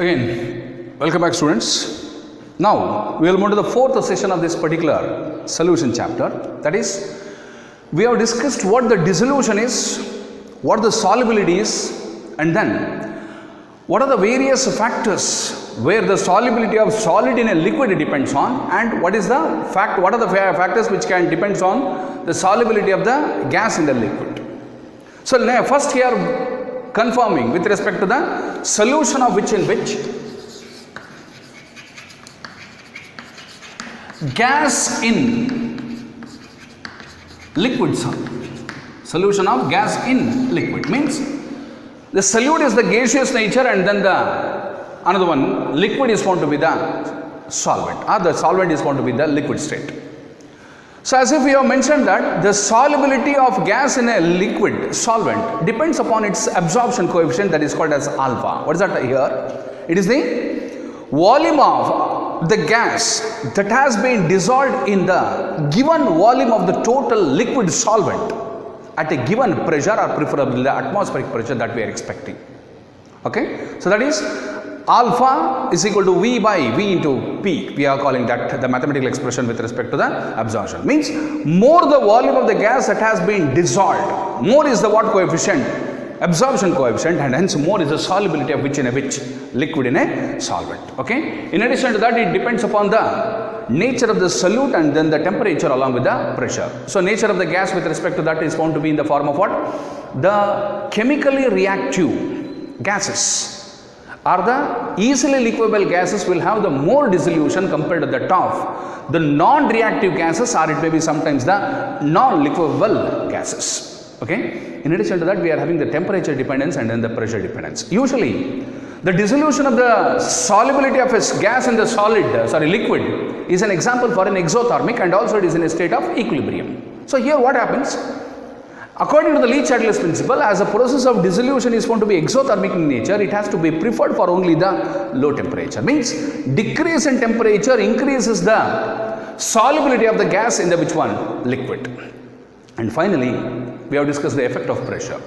Again, welcome back students. Now, we will move to the fourth session of this particular solution chapter. That is, we have discussed what the dissolution is, what the solubility is, and then what are the various factors where the solubility of solid in a liquid depends on, and what are the factors which can depends on the solubility of the gas in the liquid. So, first here confirming with respect to the solution of which gas in liquid solution of gas in liquid means the solute is the gaseous nature, and then another one liquid is found to be the solvent, or the solvent is found to be the liquid state. So, as if we have mentioned that the solubility of gas in a liquid solvent depends upon its absorption coefficient, that is called as alpha. What is that here? It is the volume of the gas that has been dissolved in the given volume of the total liquid solvent at a given pressure, or preferably the atmospheric pressure that we are expecting. Okay? So, that is alpha is equal to V by V into P. We are calling that the mathematical expression with respect to the absorption. Means more the volume of the gas that has been dissolved, more is the what coefficient? Absorption coefficient, and hence more is the solubility of which liquid in a solvent. Okay? In addition to that, it depends upon the nature of the solute and then the temperature along with the pressure. So, nature of the gas with respect to that is found to be in the form of what? The chemically reactive gases are the easily liquefiable gases will have the more dissolution compared to the top. The non-reactive gases, or it may be sometimes the non-liquefiable gases. Okay? In addition to that, we are having the temperature dependence and then the pressure dependence. Usually, the dissolution of the solubility of a gas in the liquid is an example for an exothermic, and also it is in a state of equilibrium. So, here what happens? According to the Le-Chatelier's principle, as a process of dissolution is found to be exothermic in nature, it has to be preferred for only the low temperature. Means decrease in temperature increases the solubility of the gas in the liquid. And finally, we have discussed the effect of pressure.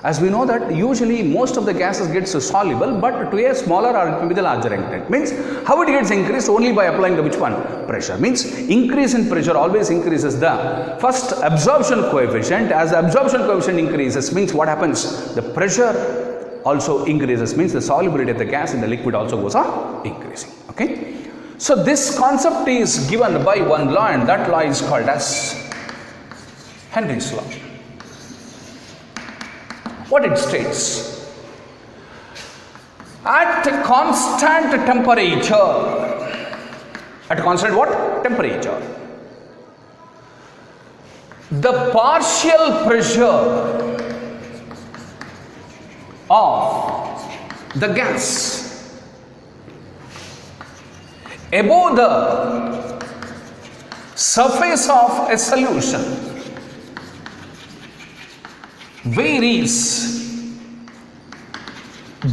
As we know that usually most of the gases gets soluble, but to a smaller or it may be the larger extent. Means how it gets increased? Only by applying the pressure. Means increase in pressure always increases the first absorption coefficient. As the absorption coefficient increases, means what happens? The pressure also increases, means the solubility of the gas in the liquid also goes on increasing. Okay. So, this concept is given by one law, and that law is called as Henry's law. What it states? At a constant temperature, at a constant what? Temperature, the partial pressure of the gas above the surface of a solution varies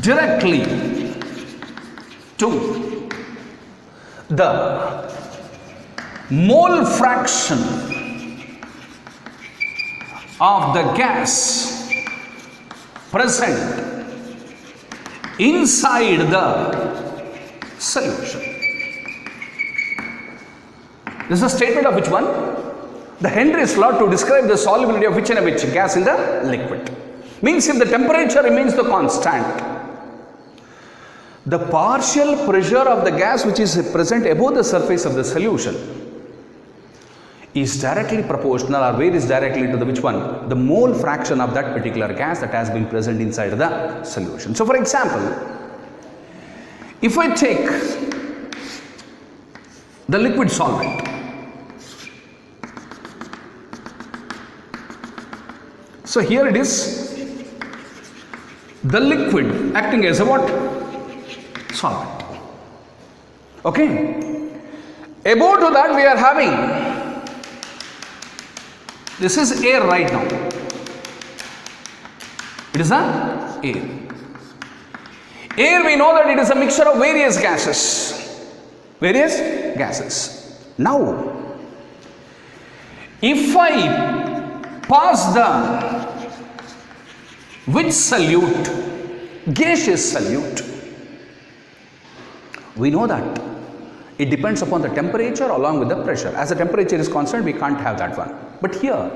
directly to the mole fraction of the gas present inside the solution. This is a statement of which one? The Henry's law to describe the solubility of which gas in the liquid. Means if the temperature remains the constant, the partial pressure of the gas which is present above the surface of the solution is directly proportional or varies directly to the the mole fraction of that particular gas that has been present inside the solution. So, for example, if I take the liquid solvent, so here it is the liquid acting as a what? Solvent. Okay. Above to that we are having, this is air right now. It is a air. Air, we know that it is a mixture of various gases. Various gases. Now, if I pass the which solute, gaseous solute, We know that. It depends upon the temperature along with the pressure. As the temperature is constant, we can't have that one. But here,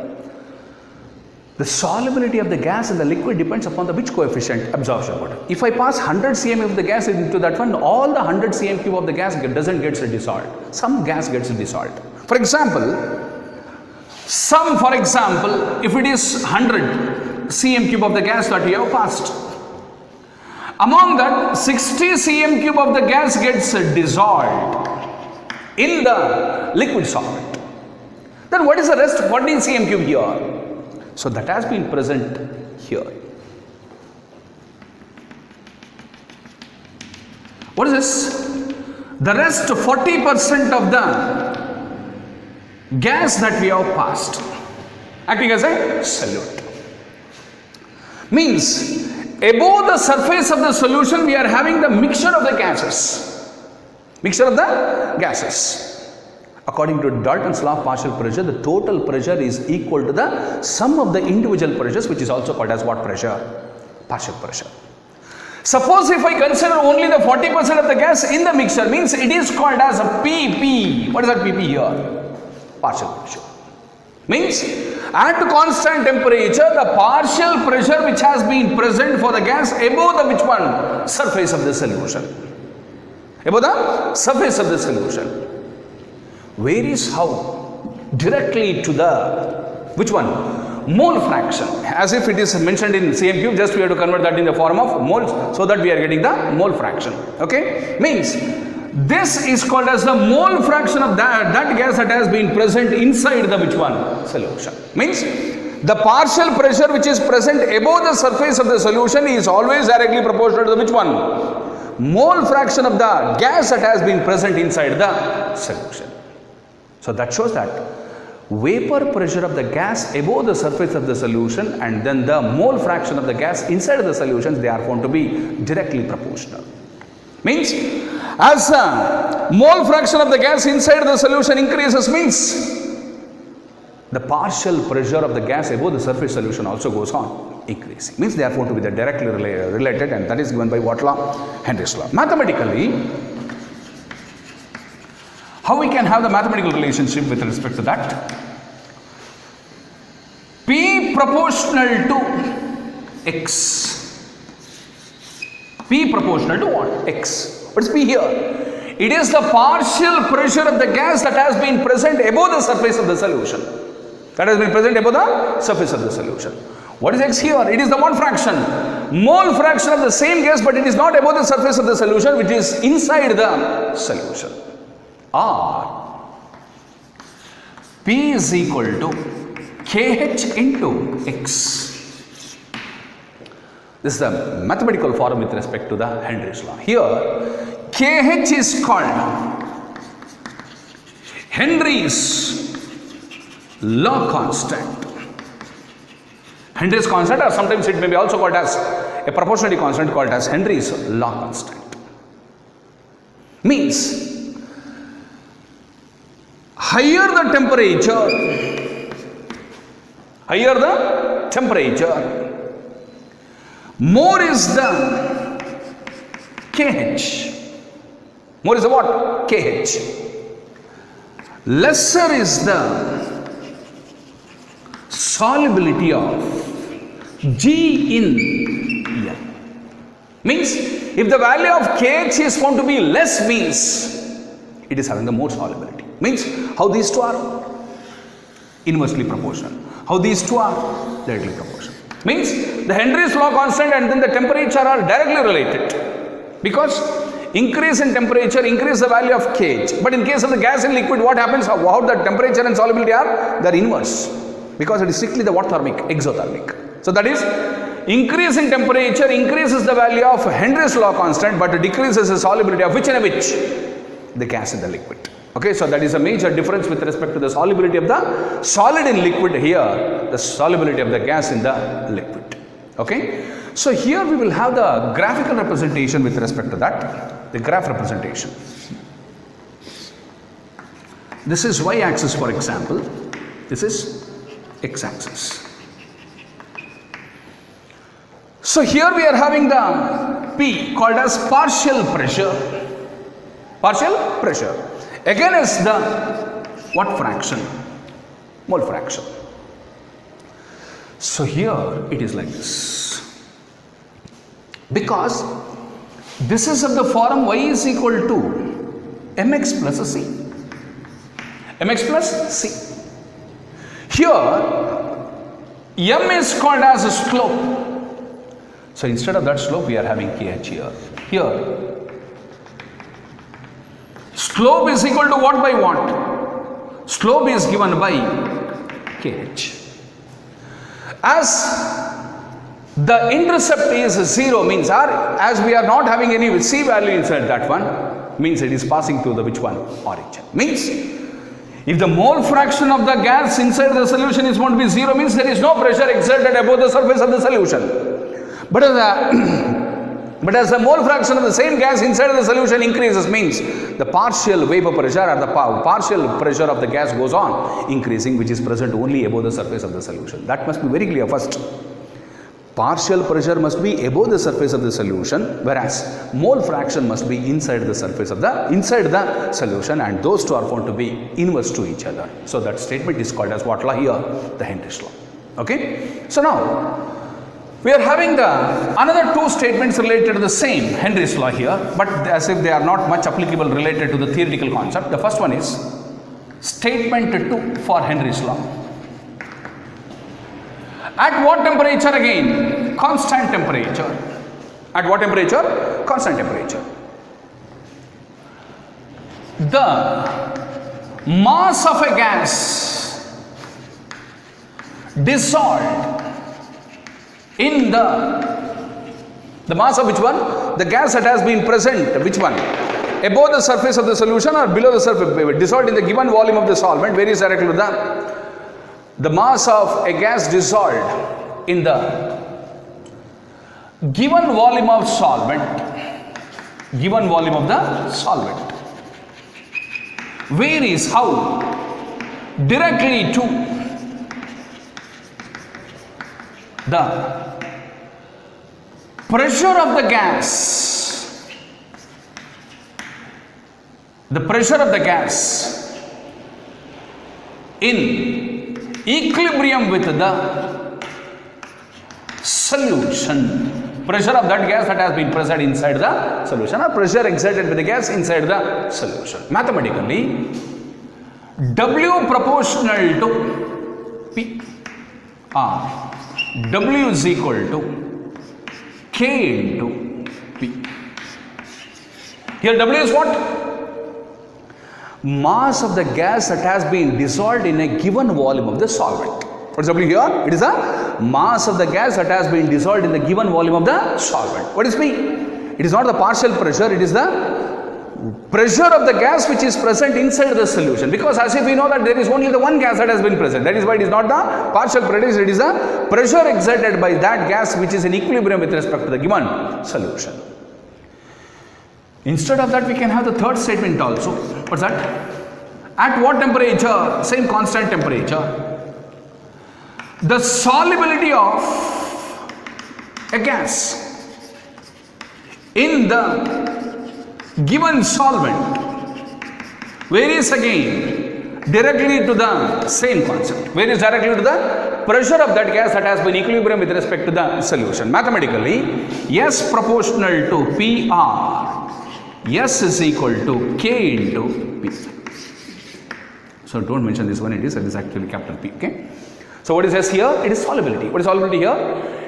the solubility of the gas in the liquid depends upon the which coefficient? Absorption water. If I pass 100 cm of the gas into that one, all the 100 cm cube of the gas doesn't get dissolved. Some gas gets dissolved. For example, if it is 100 cm cube of the gas that we have passed, among that 60 cm cube of the gas gets dissolved in the liquid solvent. Then what is the rest 40 cm cube here? So that has been present here. What is this? The rest 40% of the gas that we have passed acting as a solute. Means above the surface of the solution we are having the mixture of the gases. Mixture of the gases. According to Dalton's law of partial pressure, the total pressure is equal to the sum of the individual pressures, which is also called as what pressure? Partial pressure. Suppose if I consider only the 40% of the gas in the mixture, means it is called as a PP. What is that PP here? Partial pressure. Means at constant temperature, the partial pressure which has been present for the gas above the which one? Surface of the solution. Above the surface of the solution. Varies how? Directly to the which one? Mole fraction. As if it is mentioned in cm cube, just we have to convert that in the form of moles, so that we are getting the mole fraction. Okay? Means this is called as the mole fraction of that gas that has been present inside the which one? Solution. Means the partial pressure which is present above the surface of the solution is always directly proportional to the which one? Mole fraction of the gas that has been present inside the solution. So that shows that vapor pressure of the gas above the surface of the solution and then the mole fraction of the gas inside of the solutions, they are found to be directly proportional. Means as the mole fraction of the gas inside the solution increases, means the partial pressure of the gas above the surface solution also goes on increasing. Means they are found to be directly related, and that is given by what law? Henry's law. Mathematically, how we can have the mathematical relationship with respect to that? P proportional to X. P proportional to what? X. What is P here? It is the partial pressure of the gas that has been present above the surface of the solution. That has been present above the surface of the solution. What is X here? It is the mole fraction. Mole fraction of the same gas, but it is not above the surface of the solution, which is inside the solution. Or P is equal to KH into X. This is the mathematical form with respect to the Henry's law. Here, KH is called Henry's law constant. Henry's constant, or sometimes it may be also called as a proportionality constant called as Henry's law constant. Means higher the temperature, more is the KH. More is the what? KH. Lesser is the solubility of G in L. Means if the value of KH is found to be less, means it is having the more solubility. Means how these two are? Inversely proportional. How these two are? Directly proportional. Means the Henry's law constant and then the temperature are directly related. Because increase in temperature increase the value of KH. But in case of the gas and liquid, what happens? How the temperature and solubility are? They are inverse. Because it is strictly the what thermic? Exothermic. So that is, increase in temperature increases the value of Henry's law constant, but decreases the solubility of which and which? The gas and the liquid. Okay, so that is a major difference with respect to the solubility of the solid in liquid here, the solubility of the gas in the liquid. Okay, so here we will have the graphical representation with respect to that, the graph representation. This is y-axis, for example, this is x-axis. So here we are having the P called as partial pressure. Partial pressure. Again is the what fraction? Mole fraction. So here it is like this. Because this is of the form y is equal to mx plus c. Mx plus c. Here m is called as a slope. So instead of that slope we are having kh here. Here slope is equal to what by what? Slope is given by kh. As the intercept is 0 means as we are not having any c value inside that one, means it is passing through the which one? Origin. Means if the mole fraction of the gas inside the solution is going to be 0 means there is no pressure exerted above the surface of the solution. But as the mole fraction of the same gas inside the solution increases means the partial vapor pressure or the partial pressure of the gas goes on increasing, which is present only above the surface of the solution. That must be very clear first. Partial pressure must be above the surface of the solution, whereas mole fraction must be inside the surface of the solution, and those two are found to be inverse to each other. So that statement is called as what law here? The Henry's law. Okay. So now we are having another two statements related to the same Henry's law here, but as if they are not much applicable related to the theoretical concept. The first one is statement 2 for Henry's law. At what temperature again? Constant temperature. At what temperature? Constant temperature. The mass of a gas dissolved in the mass of which one? The gas that has been present, which one? Above the surface of the solution or below the surface, dissolved in the given volume of the solvent, varies directly to the mass of a gas dissolved in the given volume of solvent, varies how? Directly to the pressure of the gas, in equilibrium with the solution. Pressure of that gas that has been present inside the solution, or pressure exerted by the gas inside the solution. Mathematically, W proportional to P R. W is equal to K into P. Here W is what? Mass of the gas that has been dissolved in a given volume of the solvent. For example, here it is a mass of the gas that has been dissolved in the given volume of the solvent. What is P? It is not the partial pressure, it is the pressure of the gas which is present inside the solution, because as if we know that there is only the one gas that has been present. That is why it is not the partial pressure, it is the pressure exerted by that gas which is in equilibrium with respect to the given solution. Instead of that, we can have the third statement also. What's that? At what temperature? Same constant temperature. The solubility of a gas in the given solvent varies again directly to the same concept. Varies directly to the pressure of that gas that has been equilibrium with respect to the solution. Mathematically, S proportional to PR. S is equal to K into P. So don't mention this one, it is actually capital P. Okay. So what is S here? It is solubility. What is solubility here?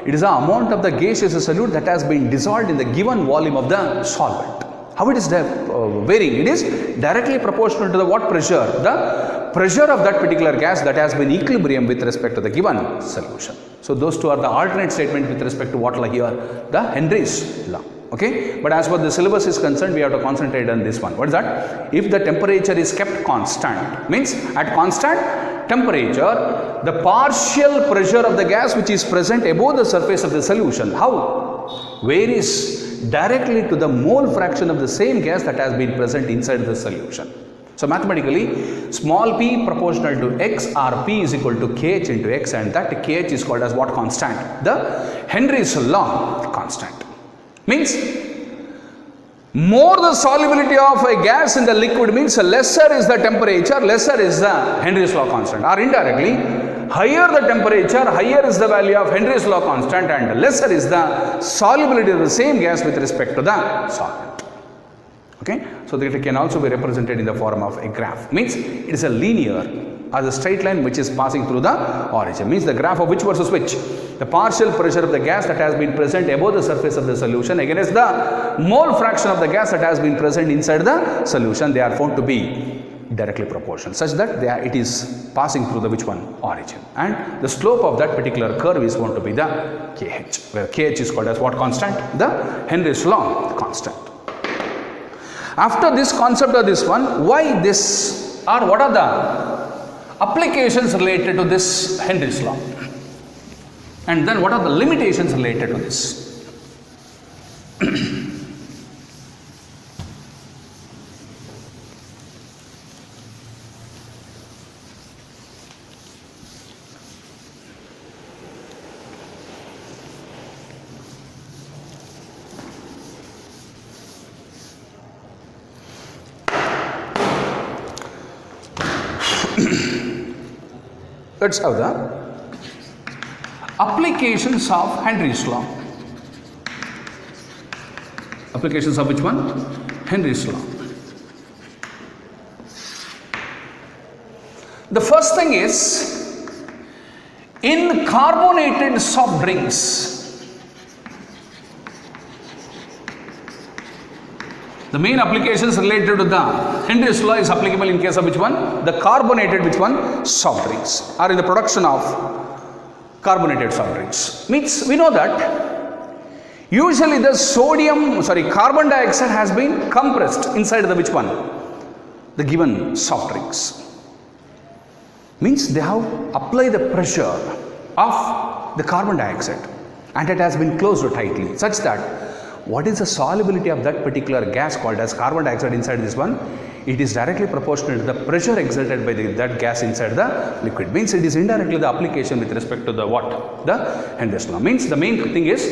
It is the amount of the gaseous solute that has been dissolved in the given volume of the solvent. How it is varying? It is directly proportional to the what pressure? The pressure of that particular gas that has been equilibrium with respect to the given solution. So those two are the alternate statement with respect to what law here? The Henry's law. Okay, but as far as the syllabus is concerned, we have to concentrate on this one. What is that? If the temperature is kept constant, means at constant temperature, the partial pressure of the gas which is present above the surface of the solution, how? Varies directly to the mole fraction of the same gas that has been present inside the solution. So mathematically, small p proportional to x or p is equal to kh into x, and that kh is called as what constant? The Henry's law constant. Means More the solubility of a gas in the liquid means lesser is the temperature, lesser is the Henry's law constant. Or indirectly, higher the temperature, higher is the value of Henry's law constant and lesser is the solubility of the same gas with respect to the solvent. Okay, so that it can also be represented in the form of a graph. Means it is a linear or the straight line which is passing through the origin. Means the graph of which versus which? The partial pressure of the gas that has been present above the surface of the solution against the mole fraction of the gas that has been present inside the solution. They are found to be directly proportional such that it is passing through the which one? Origin. And the slope of that particular curve is found to be the KH, where KH is called as what constant? The Henry's law constant. After this concept of this one, why this or what are the applications related to this Henry's law? And then what are the limitations related to this? Let's have the applications of Henry's law. Applications of which one? Henry's law. The first thing is in carbonated soft drinks. The main applications related to the Henry's law is applicable in case of which one? The carbonated which one? Soft drinks, or in the production of carbonated soft drinks. Means we know that usually the carbon dioxide has been compressed inside the which one? The given soft drinks. Means they have applied the pressure of the carbon dioxide and it has been closed tightly such that what is the solubility of that particular gas called as carbon dioxide inside this one? It is directly proportional to the pressure exerted by that gas inside the liquid. Means it is indirectly the application with respect to the what? The Henry's law. Means the main thing is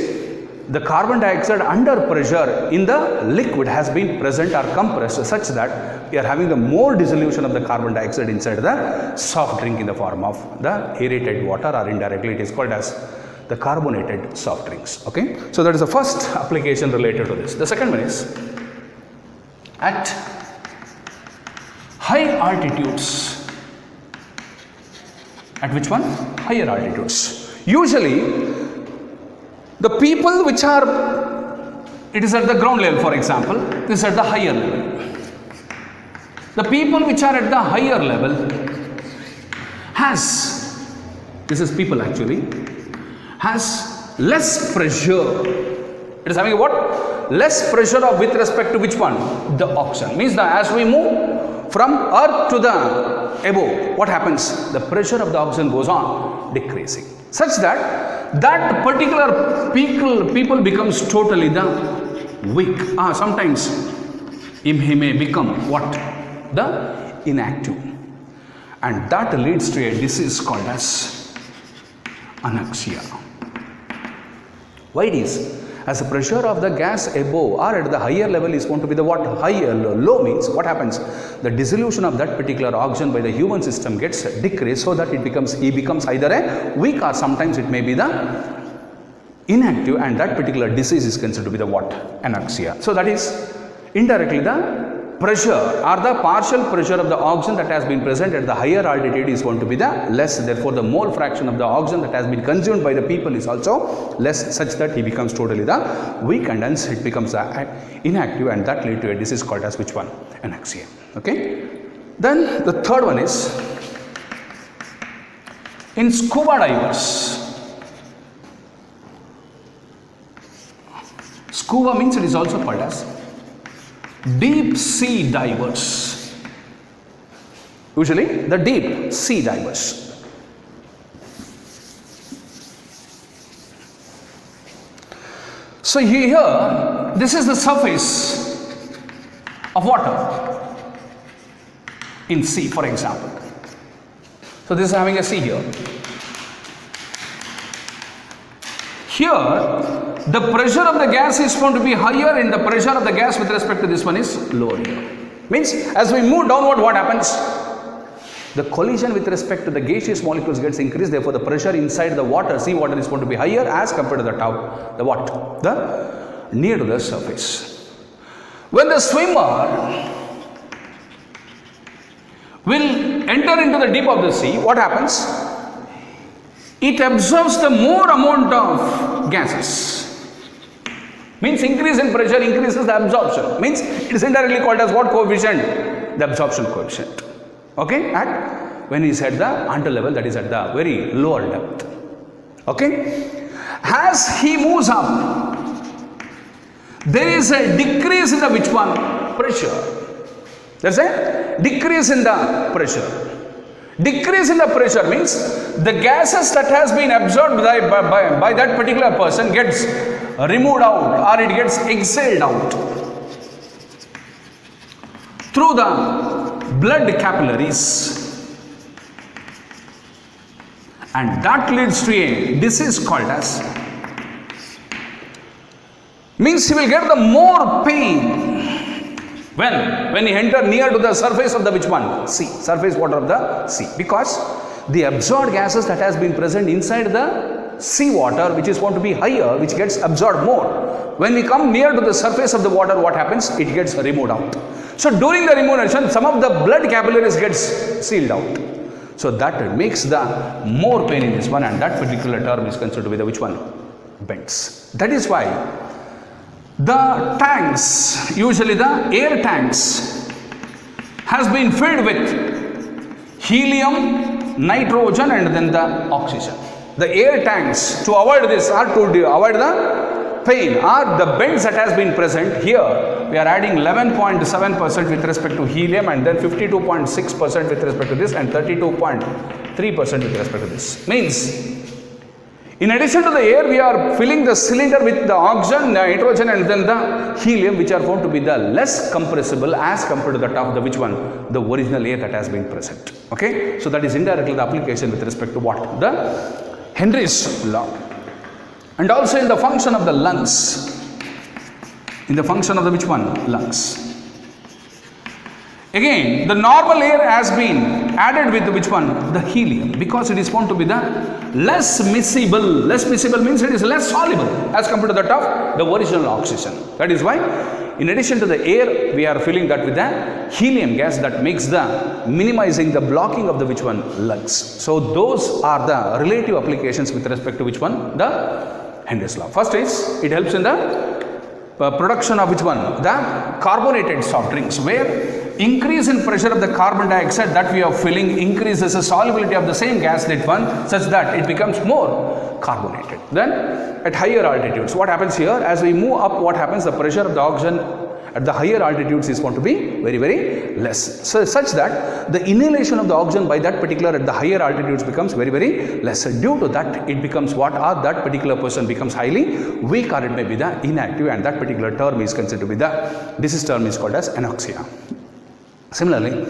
the carbon dioxide under pressure in the liquid has been present or compressed such that we are having the more dissolution of the carbon dioxide inside the soft drink in the form of the aerated water, or indirectly it is called as the carbonated soft drinks. Okay, so that is the first application related to this. The second one is at high altitudes. At which one? Higher altitudes. Usually the people which are, it is at the ground level for example, this is at the higher level. The people which are at the higher level this is people actually, has less pressure. It is having what? Less pressure of with respect to which one? The oxygen. Means that as we move from earth to the above, what happens? The pressure of the oxygen goes on decreasing. Such that particular people becomes totally the weak. Sometimes he may become what? The inactive. And that leads to a disease called as anoxia. Why it is? As the pressure of the gas above or at the higher level is going to be the what? Higher, low means what happens? The dissolution of that particular oxygen by the human system gets decreased so that he becomes either a weak or sometimes it may be the inactive, and that particular disease is considered to be the what? Anoxia. So that is indirectly the pressure or the partial pressure of the oxygen that has been present at the higher altitude is going to be the less. Therefore, the mole fraction of the oxygen that has been consumed by the people is also less, such that he becomes totally the weak, and hence it becomes inactive, and that leads to a disease called as which one? Anoxia. Okay. Then the third one is in scuba divers. Scuba means it is also called as deep sea divers. Usually the deep sea divers. So here, this is the surface of water in sea, for example. So this is having a sea here. Here, the pressure of the gas is going to be higher and the pressure of the gas with respect to this one is lower here. Means as we move downward, what happens? The collision with respect to the gaseous molecules gets increased, therefore the pressure inside the water, sea water, is going to be higher as compared to the top, the what? The near to the surface. When the swimmer will enter into the deep of the sea, what happens? It absorbs the more amount of gases. Means increase in pressure increases the absorption. Means it is indirectly called as what coefficient? The absorption coefficient. Okay, at when he is at the under level, that is at the very lower depth. Okay, as he moves up, there is a decrease in the which one? Pressure. There's a decrease in the pressure. Decrease in the pressure means the gases that has been absorbed by that particular person gets removed out or it gets exhaled out through the blood capillaries, and that leads to a disease called as, means he will get the more pain when he enter near to the surface of the which one? Sea, surface water of the sea, because the absorbed gases that has been present inside the sea water, which is going to be higher, which gets absorbed more. When we come near to the surface of the water, what happens? It gets removed out. So during the removal, some of the blood capillaries gets sealed out. So that makes the more pain in this one, and that particular term is considered to be the which one? Bends. That is why the tanks, usually the air tanks, has been filled with helium, nitrogen and then the oxygen. The air tanks, to avoid this or to avoid the pain or the bends that has been present here, we are adding 11.7% with respect to helium and then 52.6% with respect to this and 32.3% with respect to this. Means in addition to the air, we are filling the cylinder with the oxygen, nitrogen and then the helium, which are going to be the less compressible as compared to the top, the which one? The original air that has been present. Okay. So that is indirectly the application with respect to what? The Henry's law. And also in the function of the lungs. In the function of the which one? Lungs. Again, the normal air has been added with which one? The helium, because it is found to be the less miscible. Less miscible means it is less soluble as compared to the top, the original oxygen. That is why in addition to the air, we are filling that with the helium gas that makes the minimizing the blocking of the which one? Lungs. So those are the relative applications with respect to which one? The Henry's law. First is it helps in the production of which one? The carbonated soft drinks, where increase in pressure of the carbon dioxide that we are filling increases the solubility of the same gas, that one, such that it becomes more carbonated. Then at higher altitudes, what happens here? As we move up, what happens? The pressure of the oxygen at the higher altitudes is going to be very, very less. So such that the inhalation of the oxygen by that particular at the higher altitudes becomes very, very less. Due to that, it becomes what? Or that particular person becomes highly weak, or it may be the inactive, and that particular term is considered to be the disease term is called as anoxia. Similarly,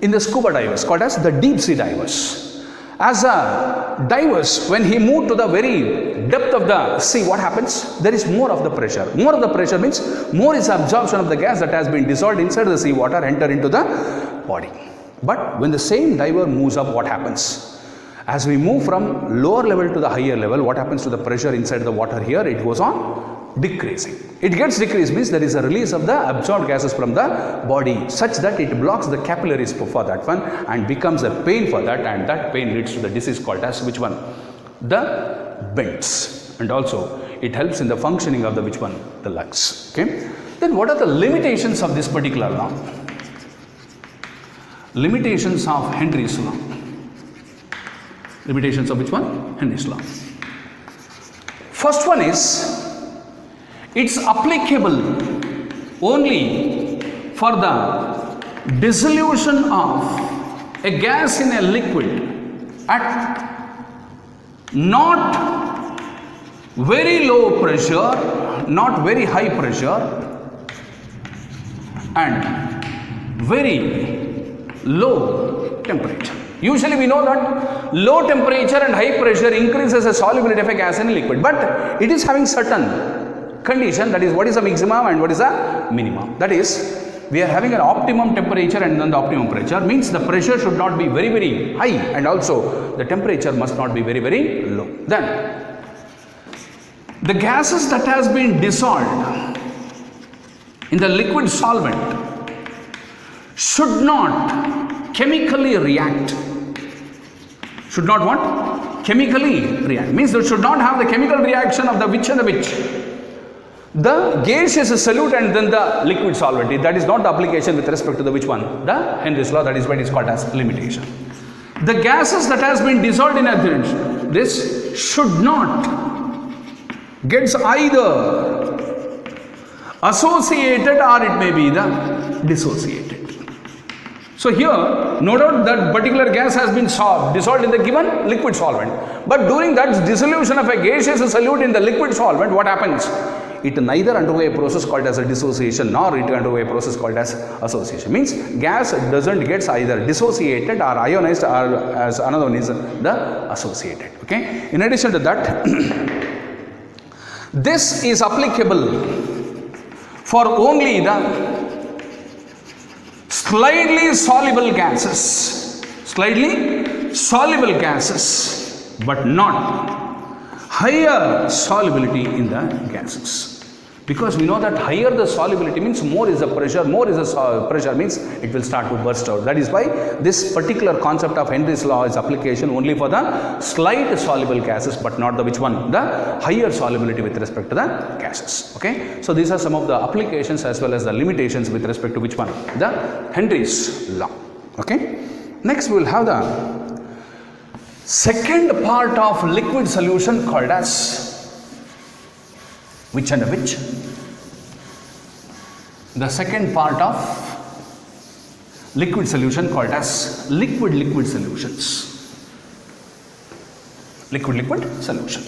in the scuba divers, called as the deep sea divers, as a divers, when he moved to the very depth of the sea, what happens? There is more of the pressure. More of the pressure means more is absorption of the gas that has been dissolved inside the sea water enter into the body. But when the same diver moves up, what happens? As we move from lower level to the higher level, what happens to the pressure inside the water here? It goes on decreasing. It gets decreased means there is a release of the absorbed gases from the body such that it blocks the capillaries for that one and becomes a pain for that, and that pain leads to the disease called as which one? The bends. And also it helps in the functioning of the which one? The lungs. Okay. Then what are the limitations of this particular law? Limitations of Henry's law. Limitations of which one? Henry's law. First one is, it's applicable only for the dissolution of a gas in a liquid at not very low pressure, not very high pressure, and very low temperature. Usually we know that low temperature and high pressure increases the solubility of a gas in a liquid, but it is having certain condition, that is what is the maximum and what is the minimum. That is, we are having an optimum temperature and then the optimum pressure, means the pressure should not be very very high and also the temperature must not be very very low. Then the gases that has been dissolved in the liquid solvent should not chemically react. Should not what? Chemically react. Means they should not have the chemical reaction of the which and the which. The gaseous solute and then the liquid solvent. That is not the application with respect to the which one? The Henry's law. That is what is called as limitation. The gases that has been dissolved in a this should not gets either associated or it may be the dissociated. So here, no doubt that particular gas has been dissolved in the given liquid solvent. But during that dissolution of a gaseous solute in the liquid solvent, what happens? It neither undergo a process called as a dissociation nor it undergo a process called as association. Means gas doesn't get either dissociated or ionized, or as another one is the associated. Okay. In addition to that, this is applicable for only the slightly soluble gases, but not higher solubility in the gases. Because we know that higher the solubility means more is the pressure, pressure means it will start to burst out. That is why this particular concept of Henry's law is application only for the slight soluble gases, but not the which one? The higher solubility with respect to the gases. Okay. So these are some of the applications as well as the limitations with respect to which one? The Henry's law. Okay. Next we will have the second part of liquid solution called as which and which? The second part of liquid solution called as liquid solutions. Liquid solution.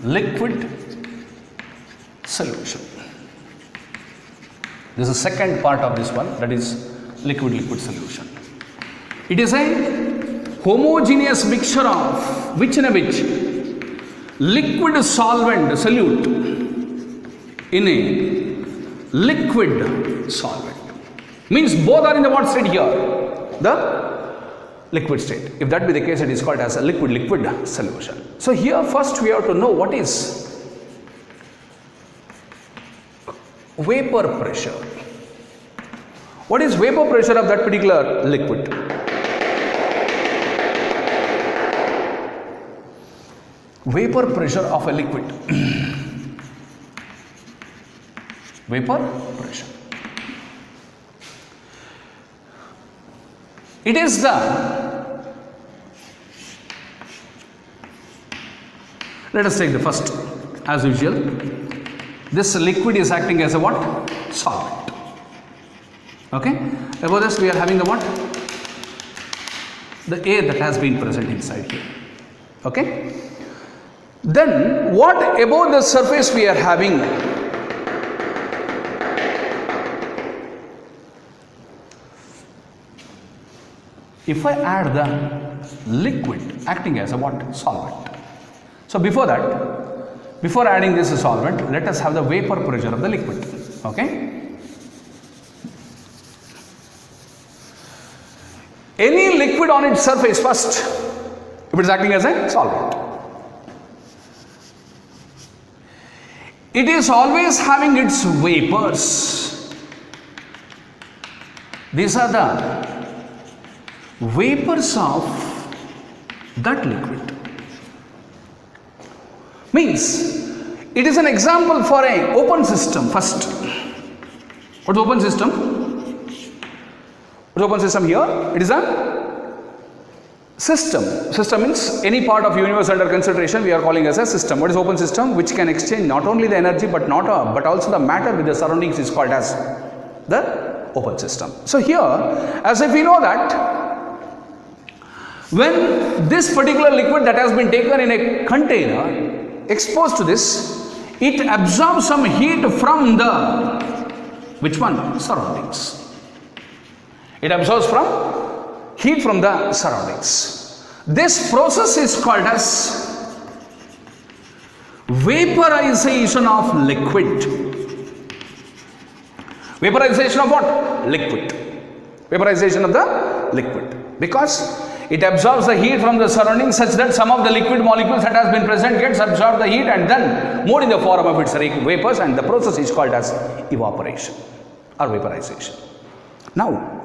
liquid solution. This is the second part of this one, that is liquid solution. It is a homogeneous mixture of which and which? Liquid solvent solute in a liquid solvent. Means both are in the what state here? The liquid state. If that be the case, it is called as a liquid solution. So here first we have to know what is vapor pressure. What is vapor pressure of that particular liquid? Vapor pressure of a liquid. Vapor pressure. It is the, let us take the first as usual. This liquid is acting as a what? Solvent. Okay. Above this we are having the what? The air that has been present inside here. Okay. Then what above the surface we are having? If I add the liquid acting as a what? Solvent. So before that, before adding this solvent, let us have the vapor pressure of the liquid. Okay. Any liquid on its surface first, if it is acting as a solvent, it is always having its vapors. These are the vapors of that liquid. Means it is an example for an open system first. What is open system? What is open system here? It is a system. System means any part of universe under consideration we are calling as a system. What is open system? Which can exchange not only the energy but also the matter with the surroundings is called as the open system. So here, as if we know that when this particular liquid that has been taken in a container exposed to this, it absorbs some heat from the, which one? Surroundings. It absorbs from heat from the surroundings. This process is called as vaporization of liquid. Vaporization of what? Liquid. Vaporization of the liquid. Because it absorbs the heat from the surroundings such that some of the liquid molecules that has been present gets absorbed the heat and then moved in the form of its vapors, and the process is called as evaporation or vaporization. Now,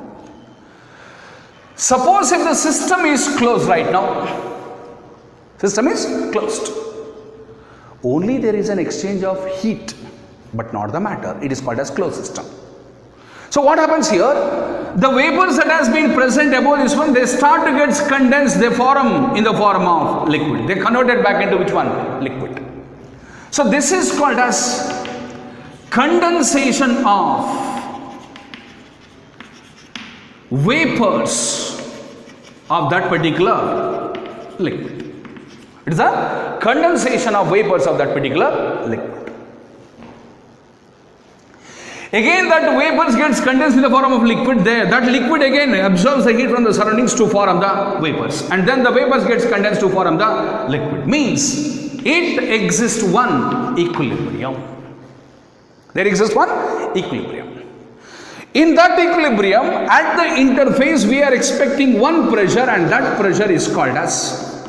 suppose if the system is closed right now, system is closed. Only there is an exchange of heat, but not the matter. It is called as closed system. So what happens here? The vapors that has been present above this one, they start to get condensed, they form in the form of liquid. They converted back into which one? Liquid. So this is called as condensation of vapors of that particular liquid. It is a condensation of vapors of that particular liquid. Again, that vapors gets condensed in the form of liquid there. That liquid again absorbs the heat from the surroundings to form the vapors. And then the vapors gets condensed to form the liquid. Means it exists one equilibrium. There exists one equilibrium. In that equilibrium, at the interface, we are expecting one pressure, and that pressure is called as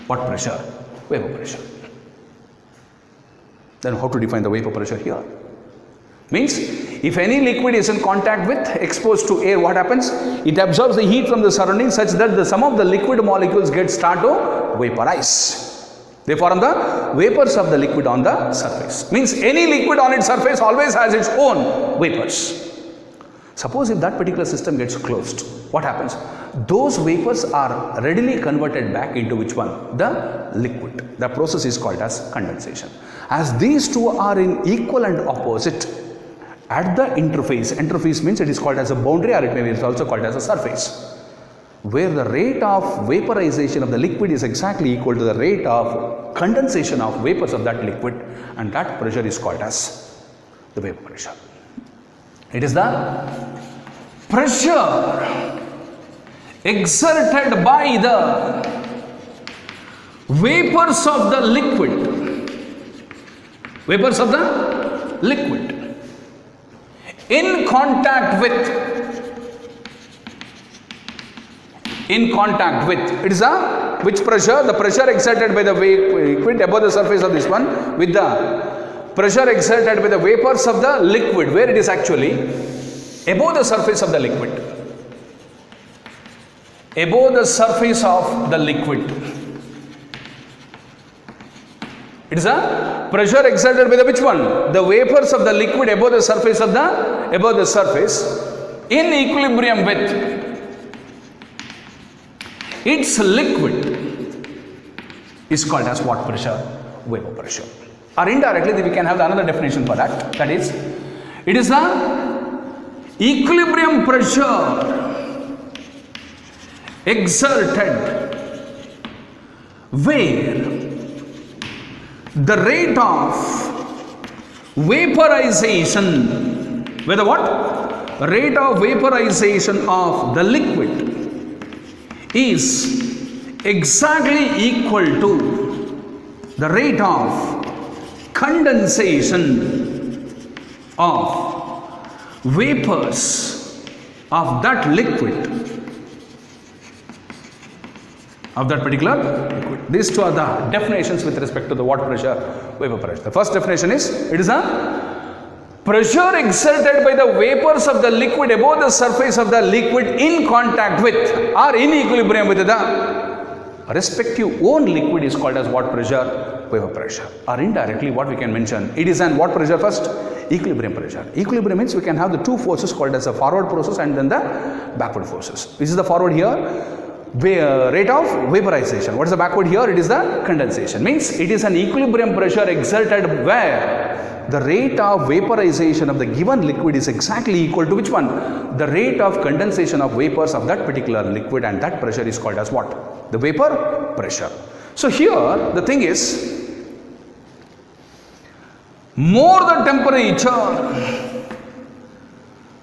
what pressure? Vapor pressure. Then how to define the vapor pressure here? Means, if any liquid is in contact with, exposed to air, what happens? It absorbs the heat from the surroundings such that some of the liquid molecules start to vaporize. They form the vapors of the liquid on the surface. Means, any liquid on its surface always has its own vapors. Suppose if that particular system gets closed, what happens? Those vapors are readily converted back into which one? The liquid. The process is called as condensation. As these two are in equal and opposite, at the interface means it is called as a boundary, or it may be also called as a surface, where the rate of vaporization of the liquid is exactly equal to the rate of condensation of vapors of that liquid, and that pressure is called as the vapor pressure. It is the pressure exerted by the vapors of the liquid, vapors of the liquid, in contact with, it is a which pressure? The pressure exerted by the liquid above the surface of this one with the pressure exerted by the vapors of the liquid, where it is actually above the surface of the liquid. Above the surface of the liquid. It is a pressure exerted by the which one? The vapors of the liquid above the surface in equilibrium with its liquid is called as what pressure? Vapor pressure. Or indirectly we can have another definition for that. That is, it is the equilibrium pressure exerted where the rate of vaporization, where the what? Rate of vaporization of the liquid is exactly equal to the rate of condensation of vapors of that liquid, of that particular liquid. These two are the definitions with respect to the water pressure, vapor pressure. The first definition is, it is a pressure exerted by the vapors of the liquid above the surface of the liquid in contact with or in equilibrium with the respective own liquid is called as what pressure? Vapor pressure. Or indirectly what we can mention, it is an what pressure first? Equilibrium pressure. Equilibrium means we can have the two forces called as a forward process and then the backward forces. This is the forward here. Rate of vaporization. What is the backward here? It is the condensation. Means it is an equilibrium pressure exerted where the rate of vaporization of the given liquid is exactly equal to which one? The rate of condensation of vapors of that particular liquid, and that pressure is called as what? The vapor pressure. So here the thing is, more the temperature,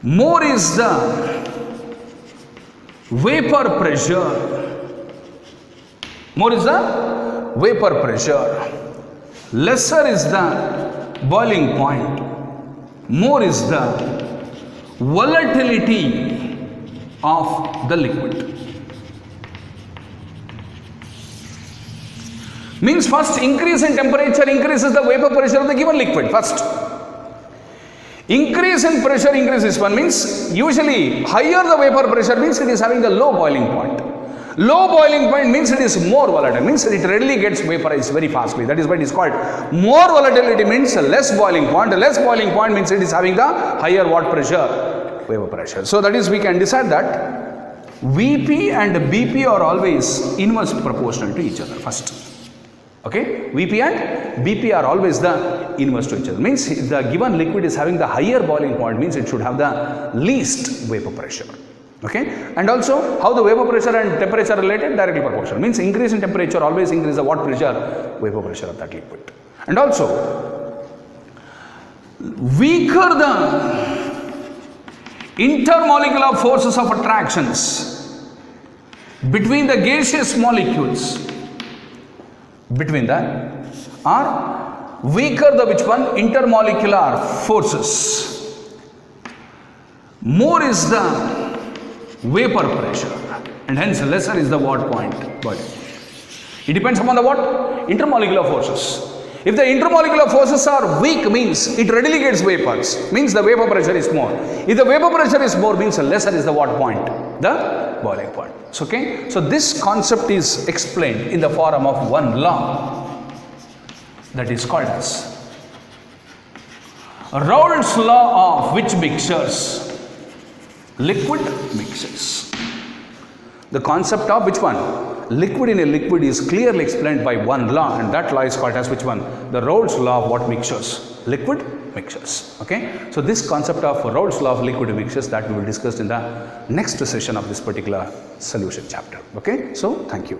more is the vapor pressure. More is the vapor pressure. Lesser is the boiling point. More is the volatility of the liquid. Means first increase in temperature increases the vapor pressure of the given liquid. First. Increase in pressure increases one means usually higher the vapor pressure means it is having a low boiling point. Low boiling point means it is more volatile, means it readily gets vaporized very fastly. That is why it is called more volatility means less boiling point. Less boiling point means it is having the higher what pressure? Vapor pressure. So that is we can decide that Vp and Bp are always inverse proportional to each other first. Okay, Vp and Bp are always the inverse to each other. Means the given liquid is having the higher boiling point means it should have the least vapor pressure. Okay, and also how the vapor pressure and temperature are related? Directly proportional. Means increase in temperature always increase the what pressure? Vapor pressure of that liquid. And also weaker the intermolecular forces of attractions between the gaseous molecules are weaker the which one? Intermolecular forces. More is the vapor pressure and hence lesser is the what point? Body. It depends upon the what? Intermolecular forces. If the intermolecular forces are weak means it readily gets vapors, means the vapor pressure is more. If the vapor pressure is more means lesser is the what point? The boiling point. So, okay, so this concept is explained in the form of one law that is called as Raoult's law of which mixtures? Liquid mixtures. The concept of which one? Liquid in a liquid is clearly explained by one law and that law is called as which one? The Raoult's law of what mixtures? Liquid mixtures. Okay. So this concept of Raoult's law of liquid mixtures that we will discuss in the next session of this particular solution chapter. Okay. So thank you.